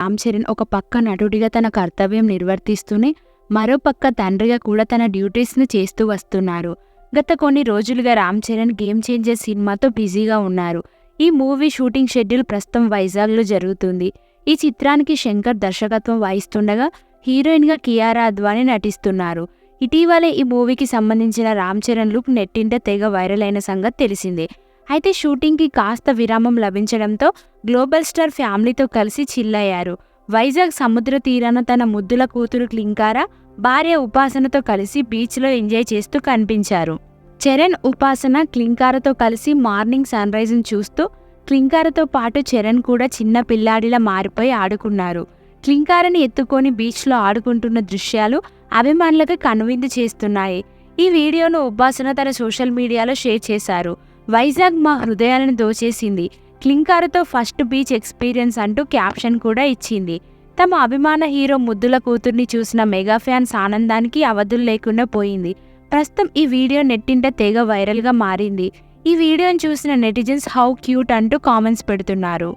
రామ్ చరణ్ ఒక పక్క నటుడిగా తన కర్తవ్యం నిర్వర్తిస్తూనే మరో పక్క తండ్రిగా కూడా తన డ్యూటీస్ని చేస్తూ వస్తున్నారు. గత కొన్ని రోజులుగా రామ్ చరణ్ గేమ్ చేంజర్ సినిమాతో బిజీగా ఉన్నారు. ఈ మూవీ షూటింగ్ షెడ్యూల్ ప్రస్తుతం వైజాగ్లో జరుగుతుంది. ఈ చిత్రానికి శంకర్ దర్శకత్వం వహిస్తుండగా హీరోయిన్గా కియారా అద్వానీ నటిస్తున్నారు. ఇటీవలే ఈ మూవీకి సంబంధించిన రామ్ చరణ్ లుక్ నెట్టింట తెగ వైరల్ అయిన సంగతి తెలిసిందే. అయితే షూటింగ్కి కాస్త విరామం లభించడంతో గ్లోబల్ స్టార్ ఫ్యామిలీతో కలిసి చిల్లయ్యారు. వైజాగ్ సముద్ర తీరాన తన ముద్దుల కూతురు క్లింకారా, భార్య ఉపాసనతో కలిసి బీచ్లో ఎంజాయ్ చేస్తూ కనిపించారు. చరణ్, ఉపాసన క్లింకారతో కలిసి మార్నింగ్ సన్ రైజ్ను చూస్తూ క్లింకారతో పాటు చరణ్ కూడా చిన్న పిల్లాడిలా మారిపోయి ఆడుకున్నారు. క్లింకారని ఎత్తుకొని బీచ్లో ఆడుకుంటున్న దృశ్యాలు అభిమానులకు కనువిందు చేస్తున్నాయి. ఈ వీడియోను ఉపాసన తన సోషల్ మీడియాలో షేర్ చేశారు. వైజాగ్ మా హృదయాలను దోచేసింది, క్లింకారతో ఫస్ట్ బీచ్ ఎక్స్పీరియన్స్ అంటూ క్యాప్షన్ కూడా ఇచ్చింది. తమ అభిమాన హీరో ముద్దుల కూతుర్ని చూసిన మెగా ఫ్యాన్స్ ఆనందానికి అవధులు లేకుండా పోయింది. ప్రస్తుతం ఈ వీడియో నెట్టింట తెగ వైరల్గా మారింది. ఈ వీడియోని చూసిన నెటిజన్స్ హౌ క్యూట్ అంటూ కామెంట్స్ పెడుతున్నారు.